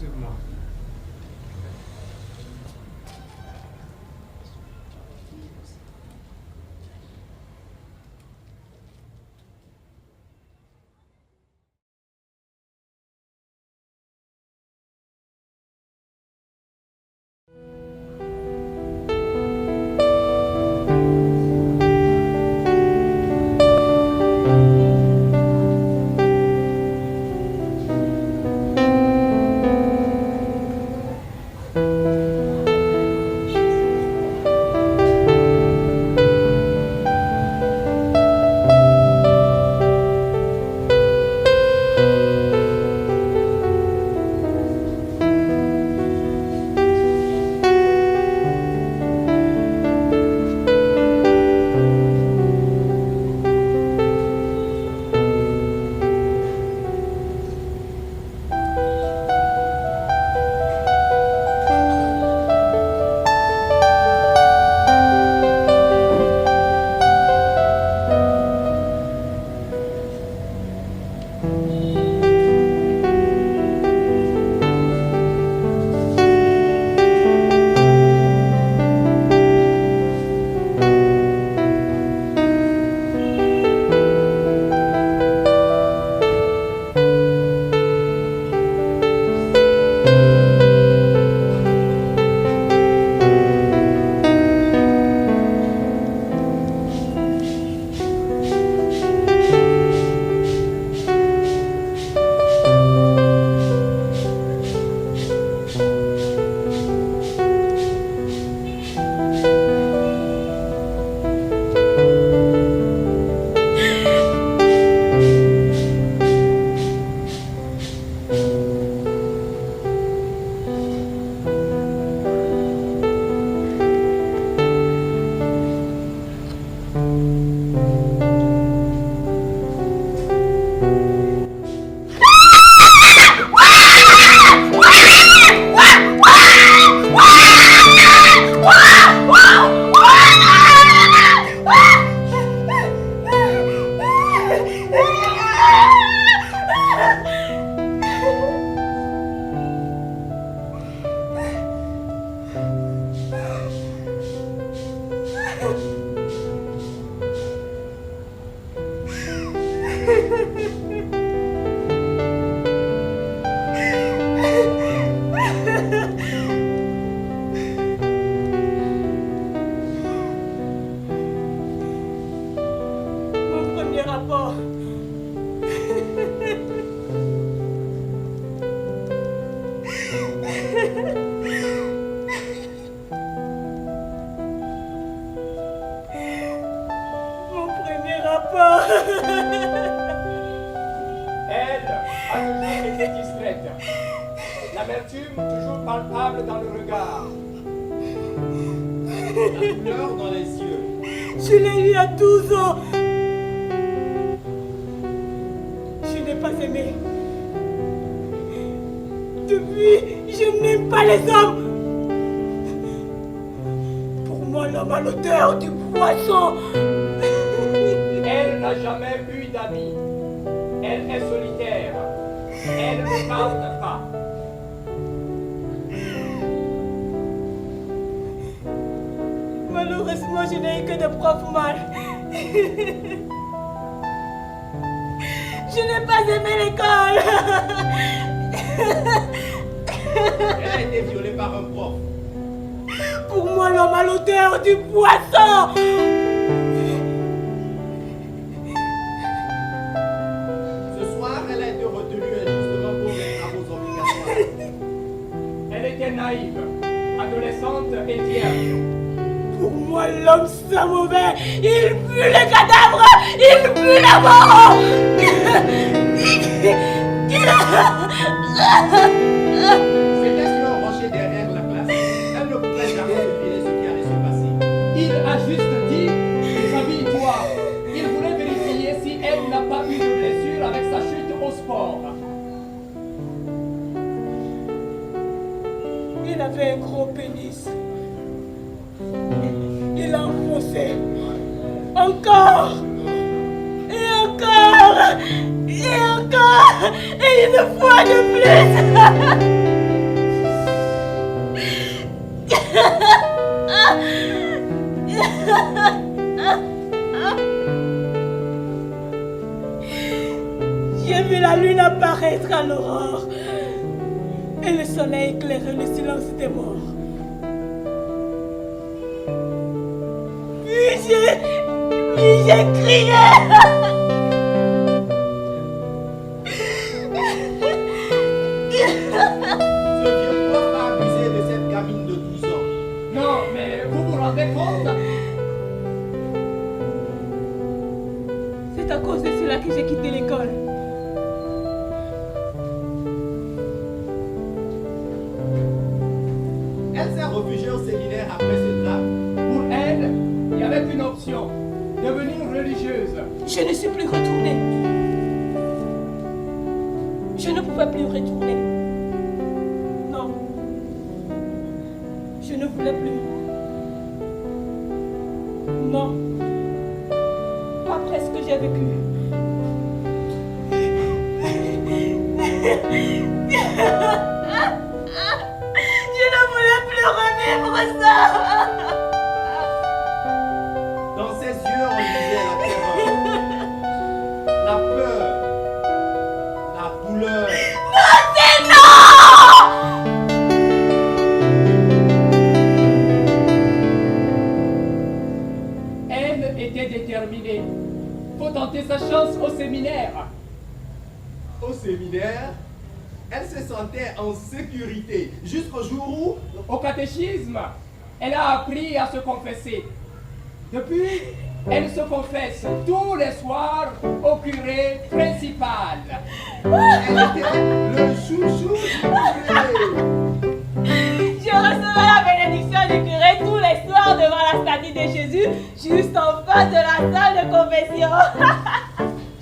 sur moi. Elle a toujours été distraite. L'amertume toujours palpable dans le regard. La douleur dans les yeux. Je l'ai eu à 12 ans. Je n'ai pas aimé. Depuis, je n'aime pas les hommes. Pour moi, l'homme a l'odeur du poisson. Elle n'a jamais eu d'amis. Elle est solitaire. Elle ne parle pas. Malheureusement, je n'ai eu que de profs mal. Je n'ai pas aimé l'école. Elle a été violée par un prof. Pour moi, l'homme a l'odeur du poisson. Ce soir, elle a été retenue injustement pour les travaux obligatoires. Elle était naïve, adolescente et vierge. Pour moi, l'homme c'est mauvais. Il pue les cadavres. Il pue la mort. C'était sur un rocher derrière la classe. Elle ne pouvait jamais deviner ce qui allait se passer. Il a juste dit, déshabille-toi. Il voulait vérifier si elle n'a pas eu de blessure avec sa chute au sport. Il avait un gros pénis. Il a enfoncé. Encore. Et encore. Et encore. Et une fois de plus. J'ai vu la lune apparaître à l'aurore et le soleil éclairait le silence des morts. Puis j'ai crié. Ce vieux prof a abusé de cette gamine de 12 ans. Non, mais vous vous rendez compte? C'est à cause de cela que j'ai quitté l'école. Elle s'est réfugiée au séminaire après ce drame. Pour elle, il y avait une option, devenir religieuse. Je ne suis plus retournée. Je ne pouvais plus retourner. Non. Je ne voulais plus. Non. Pas après ce que j'ai vécu. Je ne voulais plus revivre ça. Dans ses yeux, on lisait la terreur, la peur, la douleur. Elle était déterminée. Faut tenter sa chance au séminaire. Au séminaire, elle se sentait en sécurité jusqu'au jour où Au catéchisme, elle a appris à se confesser. Depuis, elle se confesse tous les soirs au curé principal. elle était le chouchou du curé. Je recevais la bénédiction du curé tous les soirs devant la statue de Jésus, juste en face de la salle de confession.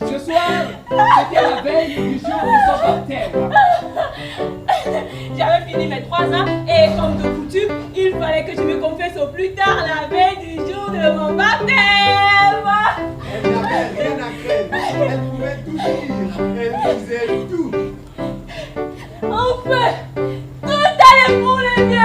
Ce soir, c'était la veille du jour de son baptême. J'avais fini mes 3 ans et comme de coutume, il fallait que je me confesse au plus tard la veille du jour de mon baptême. Elle n'avait rien à craindre. Elle pouvait tout dire. Elle disait tout. Enfin, tout allait pour le mieux.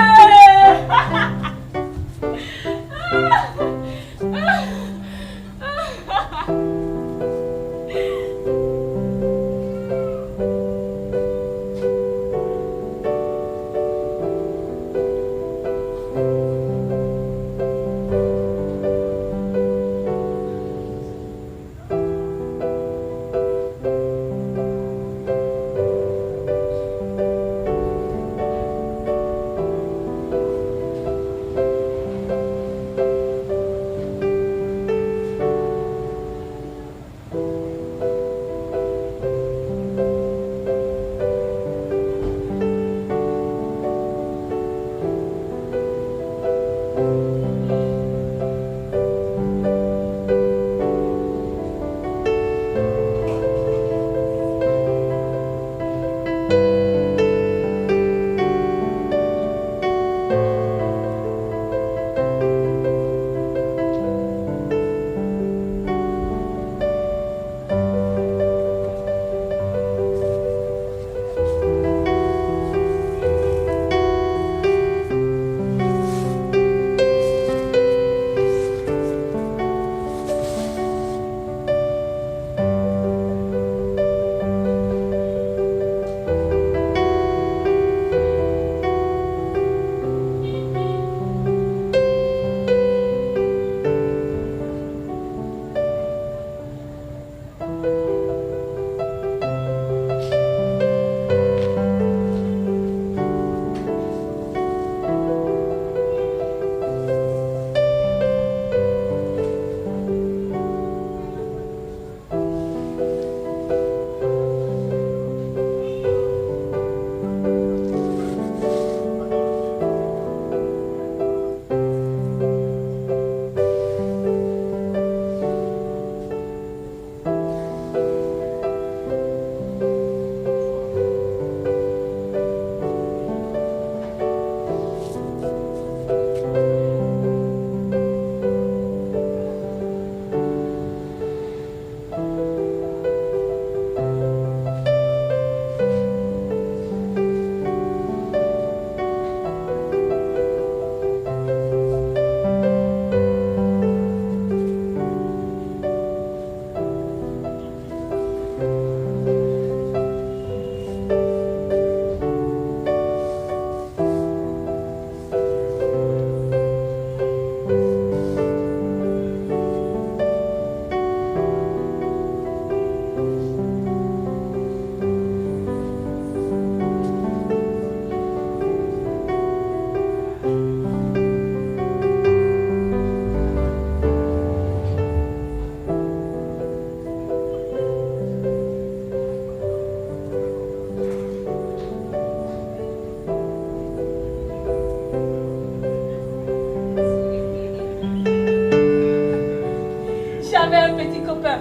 j'avais un petit copain.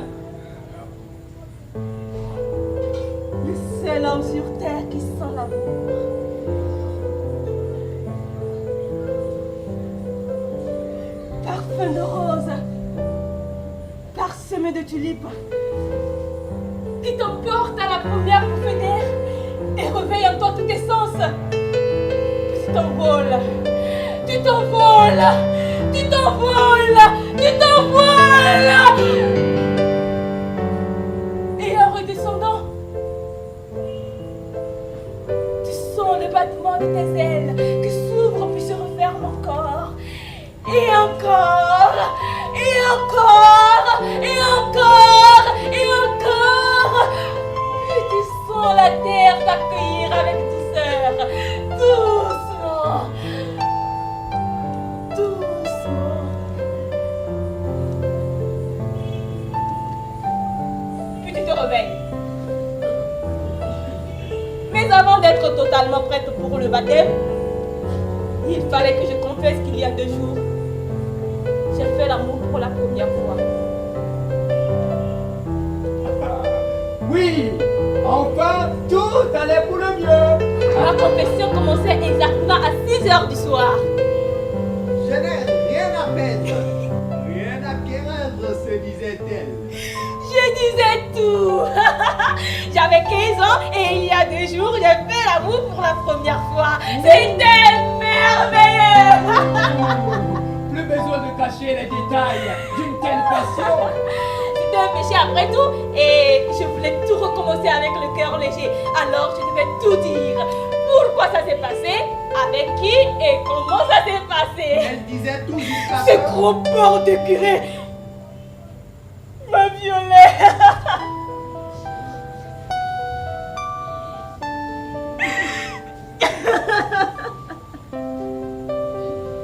Le seul homme sur terre qui sent l'amour. Parfum de rose, parsemé de tulipes, qui t'emporte à la première bouffée d'air et réveille en toi tous tes sens. Tu t'envoles, tu t'envoles, tu t'envoles, tu t'envoles. Et en redescendant, tu sens le battement de tes ailes qui s'ouvrent puis se referment encore. Et encore, et encore, et encore, et encore. Et tu sens la terre t'accueillir avec douceur, doucement, doucement. Puis tu te réveilles. Mais avant d'être totalement prête pour le baptême, il fallait que je confesse qu'il y a 2 jours, j'ai fait l'amour pour la première fois. Oui, enfin, tout allait pour le mieux. La confession commençait exactement à 6h du soir. Je n'ai rien à perdre, rien à craindre, se disait-elle. Je disais tout. J'avais 15 ans et il y a 2 jours, j'ai fait l'amour pour la première fois. C'était merveilleux. Plus besoin de cacher les détails d'une telle passion. C'était un péché après tout et je voulais tout recommencer avec le cœur léger. Alors je devais tout dire. Pourquoi ça s'est passé, avec qui et comment ça s'est passé. Elle disait tout jusqu'à Ce gros porc de curé m'a violée.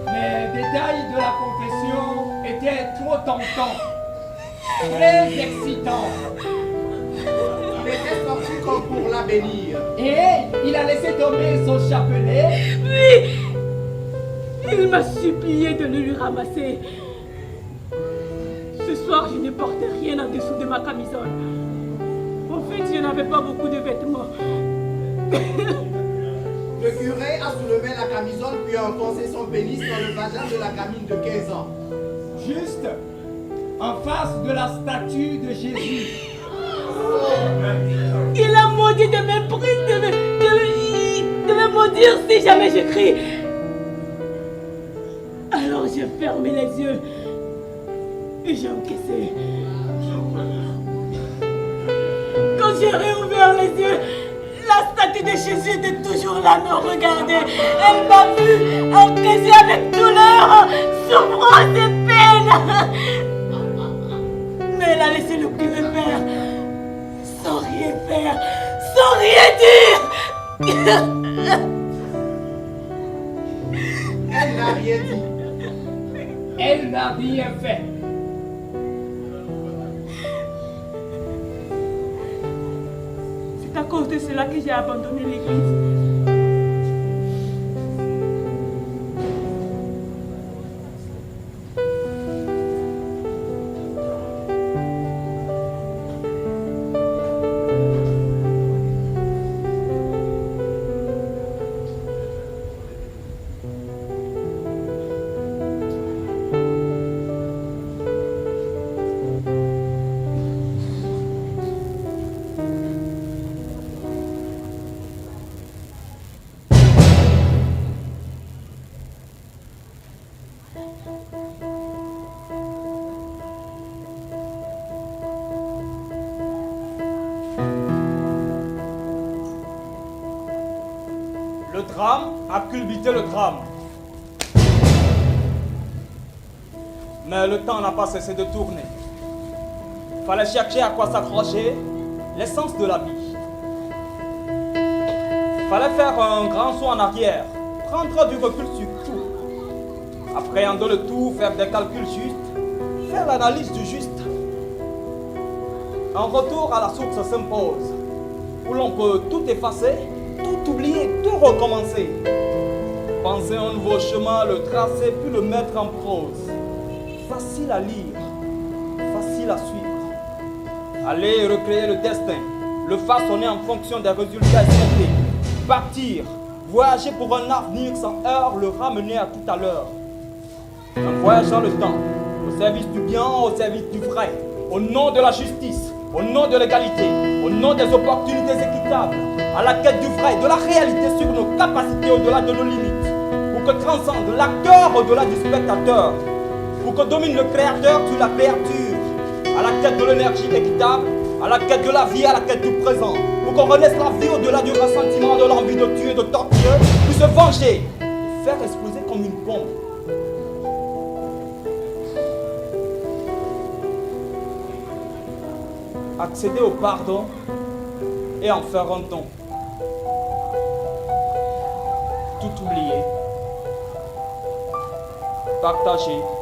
Les détails de la confession étaient trop tentants, très excitants. Il était sorti comme pour la bénir. Et il a laissé tomber son chapelet. Puis, il m'a supplié de le lui ramasser. Ce soir, je ne portais rien en dessous de ma camisole. En fait, je n'avais pas beaucoup de vêtements. Le curé a soulevé la camisole puis a enfoncé son pénis dans le vagin de la gamine de 15 ans. Juste en face de la statue de Jésus. Il a maudit de me de me maudire si jamais je crie. Alors j'ai fermé les yeux et j'ai encaissé. Quand j'ai réouvert les yeux, la statue de Jésus était toujours là me regarder. Elle m'a vu encaisser avec douleur, souffrance et peine. Mais elle a laissé le curé faire, sans rien faire, sans rien dire. Elle n'a rien dit. Elle n'a rien fait. C'est à cause de cela que j'ai abandonné l'église. Le drame a culbuté le drame. Mais le temps n'a pas cessé de tourner. Fallait chercher à quoi s'accrocher, l'essence de la vie. Fallait faire un grand saut en arrière, prendre du recul sur tout. Appréhender le tout, faire des calculs justes, faire l'analyse du juste. Un retour à la source s'impose, où l'on peut tout effacer, tout oublier, tout recommencer. Penser un nouveau chemin, le tracer, puis le mettre en prose. Facile à lire, facile difficile à suivre. Aller recréer le destin, le façonner en fonction des résultats escomptés. Partir, voyager pour un avenir sans heurts, le ramener à tout à l'heure. Un voyage dans le temps, au service du bien, au service du vrai, au nom de la justice, au nom de l'égalité, au nom des opportunités équitables, à la quête du vrai, de la réalité sur nos capacités au-delà de nos limites, pour que transcende l'acteur au-delà du spectateur, pour que domine le créateur sur la créature, à la quête de l'énergie équitable, à la quête de la vie, à la quête du présent, pour qu'on renaisse la vie au-delà du ressentiment, de l'envie de tuer, de torturer, puis se venger et faire exploser comme une bombe. Accéder au pardon et en faire un don. Tout oublier. Partager.